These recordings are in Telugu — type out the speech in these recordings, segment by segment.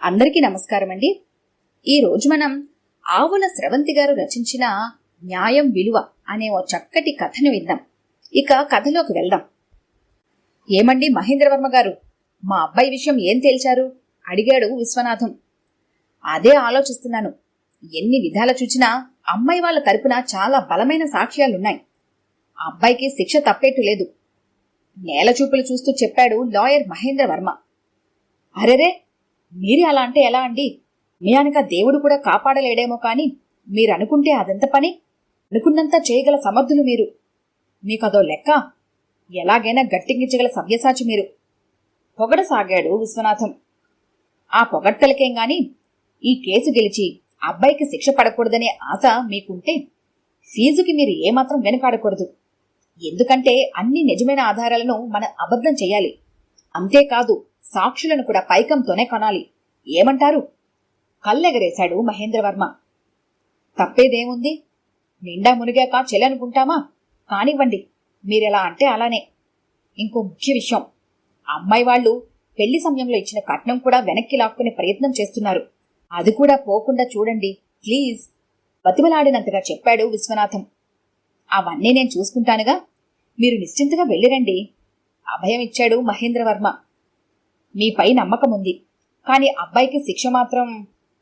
అందరికీ నమస్కారం అండి. ఈరోజు మనం ఆవుల స్రవంతి గారు రచించిన న్యాయం విలువ అనే ఓ చక్కటి కథను విందాం. ఇక కథలోకి వెళ్దాం. ఏమండి మహేంద్రవర్మ గారు, మా అబ్బాయి విషయం ఏం తేల్చారు? అడిగాడు విశ్వనాథం. అదే ఆలోచిస్తున్నాను. ఎన్ని విధాల చూచినా అమ్మాయి వాళ్ళ తరపున చాలా బలమైన సాక్ష్యాలున్నాయి. అబ్బాయికి శిక్ష తప్పేట్టు లేదు. నేల చూపులు చూస్తూ చెప్పాడు లాయర్ మహేంద్రవర్మ. అరెరే, మీరే అలా అంటే ఎలా అండి? మీ అనక దేవుడు కూడా కాపాడలేడేమో కాని మీరనుకుంటే అదెంత పని? అనుకున్నంత చేయగల సమర్థులు మీరు. మీకదో లెక్క. ఎలాగైనా గట్టించగల సవ్యసాచి మీరు. పొగడసాగాడు విశ్వనాథం. ఆ పొగడ్తలకేం గాని ఈ కేసు గెలిచి అబ్బాయికి శిక్ష పడకూడదనే ఆశ మీకుంటే ఫీజుకి మీరు ఏమాత్రం వెనుకాడకూడదు. ఎందుకంటే అన్ని నిజమైన ఆధారాలను మనం అబద్ధం చెయ్యాలి. అంతేకాదు సాక్షులను కూడా పైకంతోనే కొనాలి. ఏమంటారు? కళ్ళెగరేశాడు మహేంద్రవర్మ. తప్పేదేముంది? నిండా మునిగాక చెలనుకుంటామా? కానివ్వండి, మీరెలా అంటే అలానే. ఇంకో ముఖ్య విషయం, అమ్మాయి వాళ్ళు పెళ్లి సమయంలో ఇచ్చిన కట్నం కూడా వెనక్కి లాక్కునే ప్రయత్నం చేస్తున్నారు. అది కూడా పోకుండా చూడండి ప్లీజ్, బతిమలాడినంతగా చెప్పాడు విశ్వనాథం. అవన్నీ నేను చూసుకుంటానుగా, మీరు నిశ్చింతగా వెళ్ళిరండి అభయం ఇచ్చాడు మహేంద్రవర్మ. మీపై నమ్మకముంది, కాని అబ్బాయికి శిక్ష మాత్రం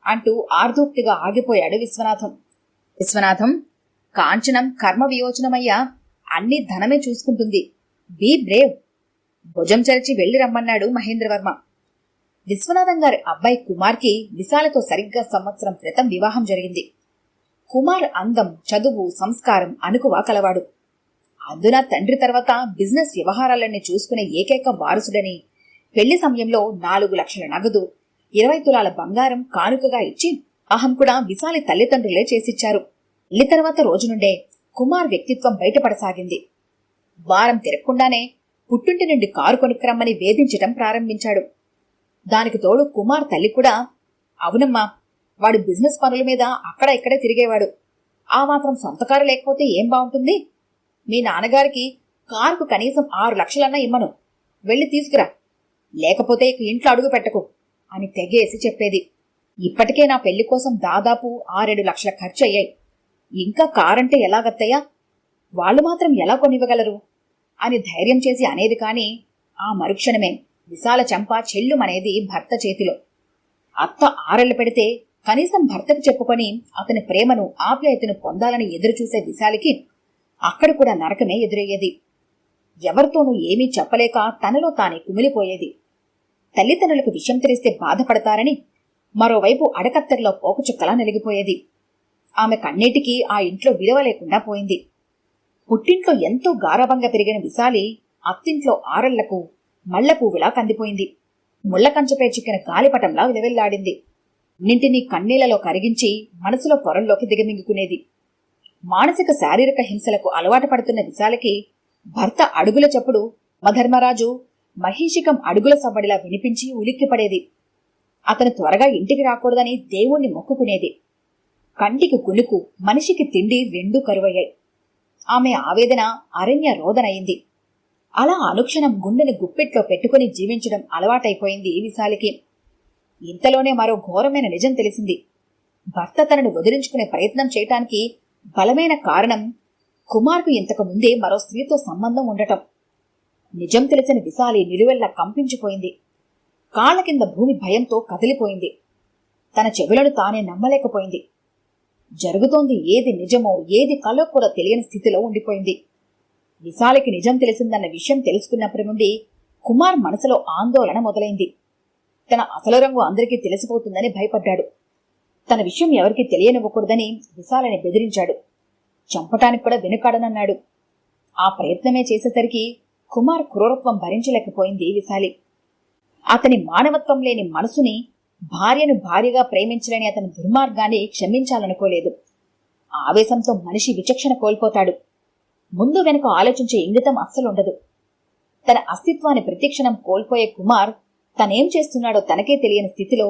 అంటూ ఆర్దోక్తిగా ఆగిపోయాడు విశ్వనాథం. విశ్వనాథం, కాంచనం కర్మ వియోచనమయ్యా, అన్ని ధనమే చూసుకుంటుంది. Be brave. భుజం చరిచి వెళ్లి రమ్మన్నాడు మహేంద్రవర్మ. విశ్వనాథం గారి అబ్బాయి కుమార్కి విశాలతో సరిగ్గా సంవత్సరం క్రితం వివాహం జరిగింది. కుమార్ అందం, చదువు, సంస్కారం అనుకువ కలవాడు. అందున తండ్రి తర్వాత బిజినెస్ వ్యవహారాలన్నీ చూసుకునే ఏకైక వారసుడని పెళ్లి సమయంలో 4 లక్షల నగదు, 20 తులాల బంగారం కానుకగా ఇచ్చి అహం కూడా విశాలి తల్లిదండ్రులే చేసిచ్చారు. పెళ్లి తర్వాత రోజు నుండే కుమార్ వ్యక్తిత్వం బయటపడసాగింది. వారం తిరగకుండానే పుట్టింటి నుండి కారు కొనుక్కురమ్మని వేధించటం ప్రారంభించాడు. దానికి తోడు కుమార్ తల్లి కూడా, అవునమ్మా, వాడు బిజినెస్ పనుల మీద అక్కడ ఇక్కడే తిరిగేవాడు. ఆ మాత్రం సొంత కారు లేకపోతే ఏం బాగుంటుంది? మీ నాన్నగారికి కారుకు కనీసం 6 లక్షలన్నా ఇమ్మను, వెళ్ళి తీసుకురా, లేకపోతే ఇక ఇంట్లో అడుగు పెట్టకు అని తెగేసి చెప్పేది. ఇప్పటికే నా పెళ్లి కోసం దాదాపు 6-7 లక్షల ఖర్చు అయ్యాయి. ఇంకా కారంటే ఎలాగత్తయ్యా? వాళ్ళు మాత్రం ఎలా కొనివ్వగలరు అని ధైర్యం చేసి అనేది. కాని ఆ మరుక్షణమే విశాల చెంప చెల్లుమనేది భర్త చేతిలో. అత్త ఆరెళ్లు పెడితే కనీసం భర్తకు చెప్పుకొని అతని ప్రేమను, ఆప్యాయతను పొందాలని ఎదురుచూసే విశాలికి అక్కడ కూడా నరకమే ఎదురయ్యేది. ఎవరితోనూ ఏమీ చెప్పలేక తనలో తానే కుమిలిపోయేది. తల్లిదండ్రులకు విషయం తెలిస్తే బాధపడతారని మరోవైపు అడకత్తెరలో పోకచుక్కలా నలిగిపోయేది. ఆమె కన్నీటికి ఆ ఇంట్లో విలువ లేకుండా పోయింది. పుట్టింట్లో ఎంతో గారాబంగా పెరిగిన విశాలి అత్తింట్లో ఆరళ్లకు మళ్లపువ్వులా కందిపోయింది. ముళ్లకంచపై చిక్కిన గాలిపటంలా విలవెల్లాడింది. అన్నింటినీ కన్నీళ్లలో కరిగించి మనసులో పొరల్లోకి దిగమింగుకునేది. మానసిక శారీరక హింసలకు అలవాటు పడుతున్న విశాలకి భర్త అడుగుల చప్పుడు మధర్మరాజు మహీషికం అడుగుల సవ్వడిలా వినిపించి ఉలిక్కిపడేది. అతను త్వరగా ఇంటికి రాకూడదని దేవుణ్ణి మొక్కుకునేది. కంటికి కునుకు, మనిషికి తిండి రెండూ కరువయ్యాయి. ఆమె ఆవేదన అరణ్య రోదనయింది. అలా అనుక్షణం గుండెని గుప్పెట్లో పెట్టుకుని జీవించడం అలవాటైపోయింది విశాలికి. ఇంతలోనే మరో ఘోరమైన నిజం తెలిసింది. భర్త తనను వదిలించుకునే ప్రయత్నం చేయటానికి బలమైన కారణం కుమార్కు ఇంతకు ముందే మరో స్త్రీతో సంబంధం ఉండటం. నిజం తెలిసిన విశాలి నిలువెల్లా కంపించిపోయింది. కాళ్ల కింద భూమి భయంతో కదిలిపోయింది. తన చెవులను తానే నమ్మలేకపోయింది. జరుగుతోంది ఏది నిజమో ఏది కలో కూడా తెలియని స్థితిలో ఉండిపోయింది. విశాలికి నిజం తెలిసిందన్న విషయం తెలుసుకున్నప్పటి నుండి కుమార్ మనసులో ఆందోళన మొదలైంది. తన అసలు రంగు అందరికీ తెలిసిపోతుందని భయపడ్డాడు. తన విషయం ఎవరికీ తెలియనివ్వకూడదని విశాలని బెదిరించాడు. చంపటానికి కూడా వెనుకాడనన్నాడు. ఆ ప్రయత్నమే చేసేసరికి కుమార్ క్రూరత్వం భరించలేకపోయింది విశాలి. అతని మానవత్వం లేని మనసుని, భార్యను భార్యగా ప్రేమించలేని అతని దుర్మార్గాన్ని క్షమించాలనుకోలేదు. ఆవేశంతో మనిషి విచక్షణ కోల్పోతాడు. ముందు వెనుక ఆలోచించే ఇంగితం అస్సలుండదు. తన అస్తిత్వాన్ని ప్రతిక్షణం కోల్పోయే కుమార్ తనేం చేస్తున్నాడో తనకే తెలియని స్థితిలో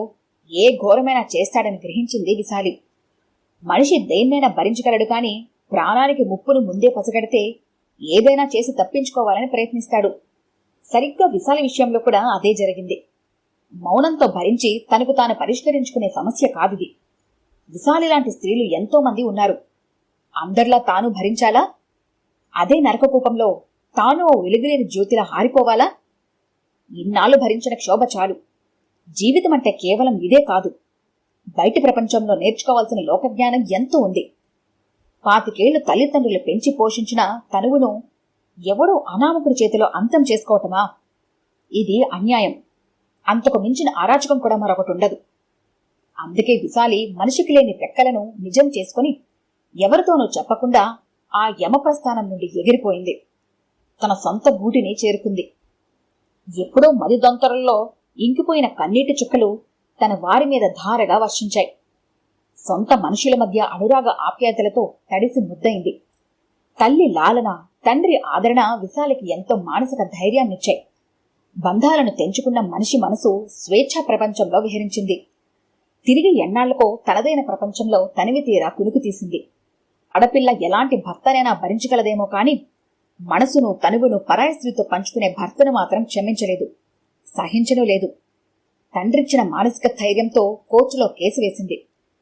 ఏ ఘోరమైనా చేస్తాడని గ్రహించింది విశాలి. మనిషి దేన్నైనా భరించగలడు కాని ప్రాణానికి ముప్పును ముందే పసిగడితే ఏదైనా చేసి తప్పించుకోవాలని ప్రయత్నిస్తాడు. సరిగ్గా విశాలి విషయంలో కూడా అదే జరిగింది. మౌనంతో భరించి తనకు తాను పరిష్కరించుకునే సమస్య కాదిది. విశాలి లాంటి స్త్రీలు ఎంతో మంది ఉన్నారు. అందర్లా తాను భరించాలా? అదే నరకకూపంలో తాను ఓ వెలుగులేని జ్యోతిలా హారిపోవాలా? ఇన్నాళ్ళు భరించిన క్షోభ చాలు. జీవితం అంటే కేవలం ఇదే కాదు. బయటి ప్రపంచంలో నేర్చుకోవాల్సిన లోకజ్ఞానం ఎంతో ఉంది. 25 ఏళ్లు తల్లిదండ్రులు పెంచి పోషించిన తనువును ఎవడో అనామకుడి చేతిలో అంతం చేసుకోవటమా? ఇది అన్యాయం. అంతకు మించిన అరాచకం కూడా మరొకటుండదు. అందుకే విశాలి మనిషికి లేని రెక్కలను నిజం చేసుకుని ఎవరితోనూ చెప్పకుండా ఆ యమప్రస్థానం నుండి ఎగిరిపోయింది. తన సొంత గూటిని చేరుకుంది. ఎప్పుడో మది దొంతరల్లో ఇంకిపోయిన కన్నీటి చుక్కలు తన వారి మీద ధారగా వర్షించాయి. సొంత మనుషుల మధ్య అనురాగ ఆప్యాయతలతో తడిసి ముద్దయింది. తల్లి లాలన, తండ్రి ఆదరణ విశాలికి ఎంతో మానసిక ధైర్యాన్నిచ్చాయి. బంధాలను తెంచుకున్న మనిషి మనసు స్వేచ్ఛా ప్రపంచంలో విహరించింది. తిరిగి ఎన్నాళ్లకో తనదైన ప్రపంచంలో తనివి తీరా కునుకు తీసింది. ఆడపిల్ల ఎలాంటి భర్తనైనా భరించగలదేమో కాని మనసును తనువును పరాయి స్త్రీతో పంచుకునే భర్తను మాత్రం క్షమించలేదు, సహించనూ లేదు. తండ్రిచ్చిన మానసిక స్థైర్యంతో కోర్టులో కేసు వేసింది.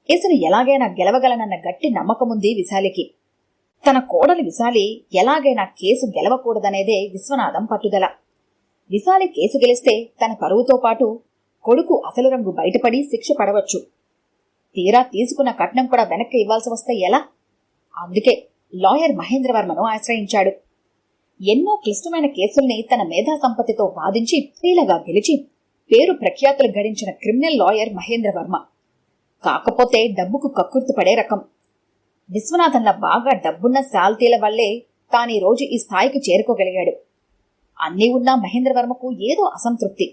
కేసును ఎలాగైనా గెలవగలనన్న గట్టి నమ్మకముంది విశాలికి. తన కోడలి విశాలి ఎలాగైనా కేసు గెలవకూడదనేదే విశ్వనాథం పట్టుదల. విశాలి కేసు గెలిస్తే తన పరువుతో పాటు కొడుకు అసలు రంగు బయటపడి శిక్ష పడవచ్చు. తీరా తీసుకున్న కట్నం కూడా వెనక్కి ఇవ్వాల్సి వస్తే ఎలా? అందుకే లాయర్ మహేంద్రవర్మను ఆశ్రయించాడు. ఎన్నో క్లిష్టమైన కేసుల్ని తన మేధా సంపత్తితో వాదించి శ్రీలగా గెలిచి పేరు ప్రఖ్యాతులు గడించిన క్రిమినల్ లాయర్ మహేంద్రవర్మ. కాకపోతే డబ్బుకు కక్కుర్తిపడే రకం. విశ్వనాథన్ల బాగా డబ్బున్న శాల్తీల వల్లే తానీ రోజు ఈ స్థాయికి చేరుకోగలిగాడు. అన్నీ ఉన్నా మహేంద్రవర్మకు ఏదో అసంతృప్తి,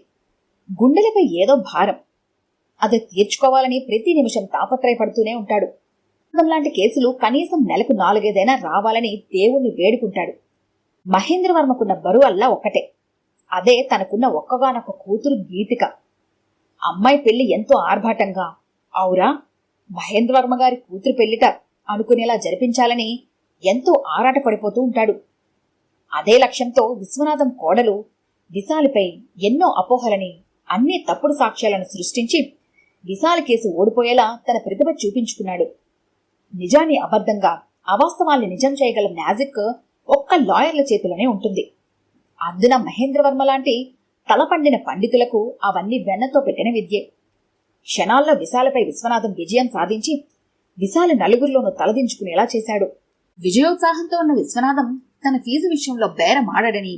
గుండెలపై ఏదో భారం. అది తీర్చుకోవాలని ప్రతి నిమిషం తాపత్రయపడుతూనే ఉంటాడు. లాంటి కేసులు కనీసం నెలకు 4-5 రావాలని దేవుణ్ణి వేడుకుంటాడు. మహేంద్రవర్మకున్న బరువల్లా ఒక్కటే, అదే తనకున్న ఒక్కగానొక్క కూతురు గీతిక. అమ్మాయి పెళ్లి ఎంతో ఆర్భాటంగా, ఔరా మహేంద్రవర్మ గారి కూతురు పెళ్లిట అనుకునేలా జరిపించాలని ఎంతో ఆరాటపడిపోతూ ఉంటాడు. అదే లక్ష్యంతో విశ్వనాథం కోడలు విశాలిపై ఎన్నో అపోహలని, అన్ని తప్పుడు సాక్ష్యాలను సృష్టించి విశాలి కేసు ఓడిపోయేలా తన ప్రతిభ చూపించుకున్నాడు. నిజాన్ని అబద్ధంగా, అవాస్తవాల్ని నిజం చేయగల మ్యాజిక్ ఒక్క లాయర్ల చేతిలోనే ఉంటుంది. అందున మహేంద్రవర్మ లాంటి తలపండిన పండితులకు అవన్నీ వెన్నతో పెట్టిన విద్యే. క్షణాల్లో విశాలపై విశ్వనాథం విజయం సాధించి విశాల నలుగురిలోనూ తలదించుకునేలా చేశాడు. విజయోత్సాహంతో ఉన్న విశ్వనాథం తన ఫీజు విషయంలో బేరమాడని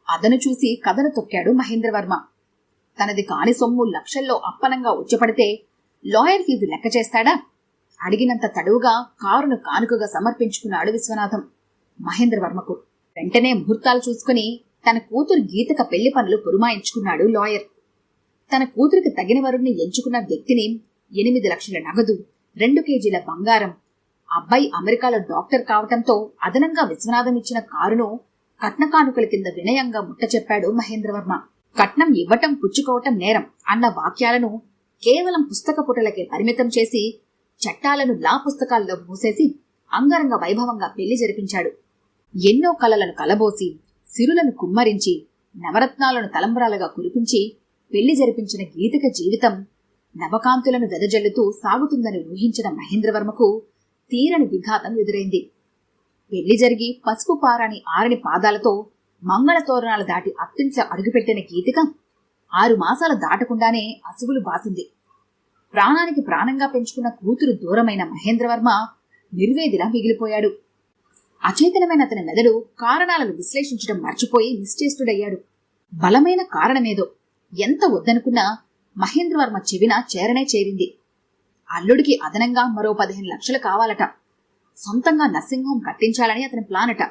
అదను చూసి కథను తొక్కాడు మహేంద్రవర్మ. తనది కాని సొమ్ము లక్షల్లో అప్పనంగా ఉచ్చపడితే లాయర్ ఫీజు లెక్క చేస్తాడా? అడిగినంత తడువుగా కారును కానుకగా సమర్పించుకున్నాడు విశ్వనాథం మహేంద్రవర్మకు. వెంటనే ముహూర్తాలు చూసుకుని తన కూతురు గీతక పెళ్లి పనులు పురమాయించుకున్నాడు లాయర్. తన కూతురికి తగిన వరుణ్ణి ఎంచుకున్న వ్యక్తిని 8 లక్షల నగదు, 2 కేజీల బంగారం, అబ్బాయి అమెరికాలో డాక్టర్ కావటంతో అదనంగా విశ్వనాథం ఇచ్చిన కారును కట్న కానుకల కింద వినయంగా ముట్టచెప్పాడు మహేంద్రవర్మ. కట్నం ఇవ్వటం పుచ్చుకోవటం నేరం అన్న వాక్యాలను కేవలం పుస్తక పుటలకే పరిమితం చేసి చట్టాలను లా పుస్తకాల్లో మూసేసి అంగరంగ వైభవంగా పెళ్లి జరిపించాడు. ఎన్నో కలలను కలబోసి, సిరులను కుమ్మరించి, నవరత్నాలను తలంబ్రాలుగా కురిపించి పెళ్లి జరిపించిన గీతిక జీవితం నవకాంతులను వెదజల్లుతూ సాగుతుందని ఊహించిన మహేంద్రవర్మకు తీరని విఘాతం ఎదురైంది. పెళ్లి జరిగి పసుపు పారాని ఆరని పాదాలతో మంగళ తోరణాలు దాటి అత్యంత అడుగుపెట్టిన గీతిక 6 మాసాలు దాటకుండానే అసువులు బాసింది. ప్రాణానికి ప్రాణంగా పెంచుకున్న కూతురు దూరమైన మహేంద్రవర్మ నిర్వేదిలా మిగిలిపోయాడు. అచేతనమైన అతని మెదడు కారణాలను విశ్లేషించడం మర్చిపోయి నిశ్చేష్టుడయ్యాడు. బలమైన కారణమేదో ఎంత వద్దనుకున్నా మహేంద్రవర్మ చెవిన చేరనే చేరింది. అల్లుడికి అదనంగా మరో 15 లక్షలు కావాలట. సొంతంగా నర్సింగ్ హోం కట్టించాలని అతని ప్లానట.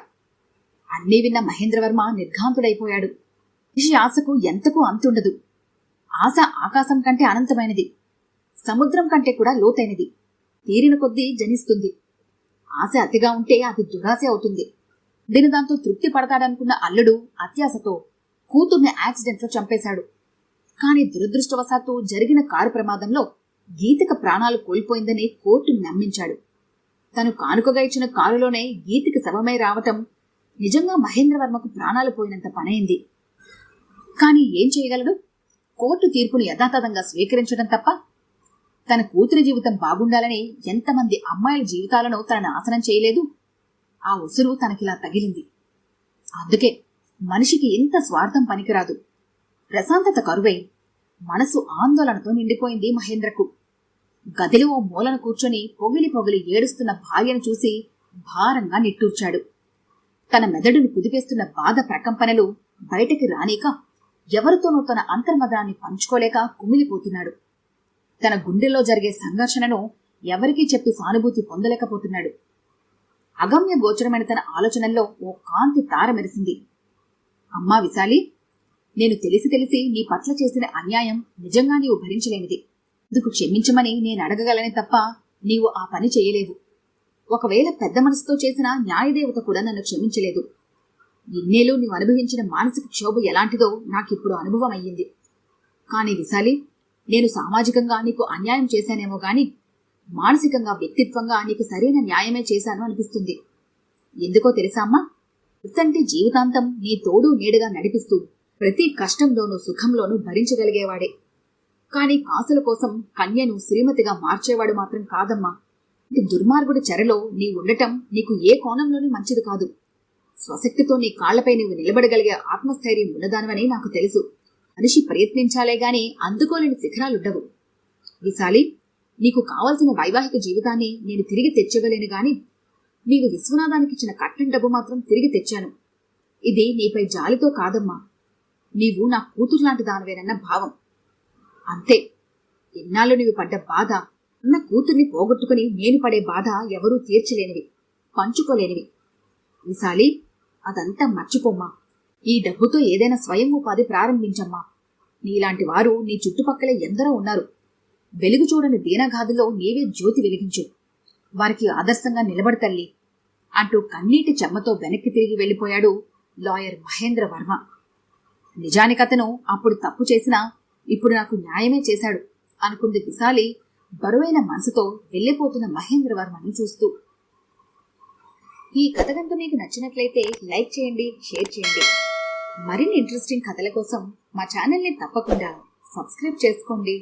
అన్నీ విన్న మహేంద్రవర్మ నిర్ఘాంతుడైపోయాడు. మనిషి ఆశకు ఎంతకు అంతుండదు. ఆశ ఆకాశం కంటే అనంతమైనది, సముద్రం కంటే కూడా లోతైనది. తీరిన కొద్దీ జనిస్తుంది. ఆశ అతిగా ఉంటే అది దురాశ అవుతుంది. దీని దాంతో తృప్తి పడతాడనుకున్న అల్లుడు అత్యాశతో కూతుర్ని యాక్సిడెంట్లో చంపేశాడు. కాని దురదృష్టవశాత్తు జరిగిన కారు ప్రమాదంలో గీతిక ప్రాణాలు కోల్పోయిందని కోర్టును నమ్మించాడు. తను కానుకగా ఇచ్చిన కారులోనే గీతిక శవమై రావటం నిజంగా మహేంద్రవర్మకు ప్రాణాలు పోయినంత పనైంది. కాని ఏం చేయగలడు? కోర్టు తీర్పును యథాతథంగా స్వీకరించడం తప్ప తన కూతురి జీవితం బాగుండాలని ఎంతమంది అమ్మాయిల జీవితాలను తన నాశనం చేయలేదు. ఆ ఉసురు తనకిలా తగిలింది. అందుకే మనిషికి ఇంత స్వార్థం పనికిరాదు. ప్రశాంతత కరువై మనసు ఆందోళనతో నిండిపోయింది మహేంద్రకు. గదిలో ఓ మూలను కూర్చొని పొగిలి పొగిలి ఏడుస్తున్న భార్యను చూసి భారంగా నిట్టూర్చాడు. తన మెదడును కుదిపేస్తున్న బాధ ప్రకంపనలు బయటికి రానీక ఎవరితోనూ తన అంతర్మదాన్ని పంచుకోలేక కుమిలిపోతున్నాడు. తన గుండెల్లో జరిగే సంఘర్షణను ఎవరికీ చెప్పి సానుభూతి పొందలేకపోతున్నాడు. అగమ్య గోచరమైన తన ఆలోచనల్లో ఓ కాంతి తార మెరిసింది. అమ్మా విశాలి, నేను తెలిసి తెలిసి నీ పట్ల చేసిన అన్యాయం నిజంగా నీవు భరించలేనిది. అందుకు క్షమించమని నేను అడగగలని తప్ప నీవు ఆ పని చేయలేవు. ఒకవేళ పెద్ద మనసుతో చేసిన న్యాయదేవత కూడా నన్ను క్షమించలేదు. ఇన్నేళ్ళు నీవు అనుభవించిన మానసిక క్షోభ ఎలాంటిదో నాకిప్పుడు అనుభవం అయ్యింది. కానీ విశాలి, నేను సామాజికంగా నీకు అన్యాయం చేశానేమో గాని మానసికంగా వ్యక్తిత్వంగా నీకు సరైన న్యాయమే చేశాను అనిపిస్తుంది. ఎందుకో తెలుసా అమ్మా, వృత్తంటే జీవితాంతం నీ తోడు నీడగా నడిపిస్తూ ప్రతి కష్టంలోనూ సుఖంలోనూ భరించగలిగేవాడే. కానీ కాసుల కోసం కన్యను శ్రీమతిగా మార్చేవాడు మాత్రం కాదమ్మా. దుర్మార్గుడి చెరలో నీ ఉండటం నీకు ఏ కోణంలోనూ మంచిది కాదు. స్వశక్తితో నీ కాళ్లపై నీవు నిలబడగలిగే ఆత్మస్థైర్యం ఉన్నదానివని నాకు తెలుసు. మనిషి ప్రయత్నించాలే గాని అందుకోలేని శిఖరాలుండవు. విశాలి, నీకు కావలసిన వైవాహిక జీవితాన్ని నేను తిరిగి తెచ్చగలేను గాని నీవు విశ్వనాథానికిచ్చిన కట్నం డబ్బు మాత్రం తిరిగి తెచ్చాను. ఇది నీపై జాలితో కాదమ్మా, నీవు నా కూతురు లాంటి దానివేనన్న భావం. అంతే. ఎన్నాళ్ళు నీవు పడ్డ బాధ, ఉన్న కూతుర్ని పోగొట్టుకుని నేను పడే బాధ ఎవరూ తీర్చలేనివి, పంచుకోలేనివి. విశాలి, అదంతా మర్చిపోమ్మా. ఈ డబ్బుతో ఏదైనా స్వయం ఉపాధి ప్రారంభించమ్మా. నీలాంటి వారు నీ చుట్టుపక్కలే ఎందరో ఉన్నారు. వెలుగు చూడని దీనగాథలో నీవే జ్యోతి వెలిగించు. వారికి ఆదర్శంగా నిలబడి తల్లి అంటూ కన్నీటి చెమ్మతో వెనక్కి తిరిగి వెళ్లిపోయాడు లాయర్ మహేంద్ర వర్మ. నిజానికతను అప్పుడు తప్పు చేసినా ఇప్పుడు నాకు న్యాయమే చేశాడు అనుకుంది విశాలి బరువైన మనసుతో వెళ్లిపోతున్న మహేంద్ర వర్మని చూస్తూ. ఈ కథ కనుక మీకు నచ్చినట్లయితే లైక్ చేయండి, షేర్ చేయండి. మరిన్ని ఇంట్రెస్టింగ్ కథల కోసం మా ఛానల్ని తప్పకుండా సబ్స్క్రైబ్ చేసుకోండి.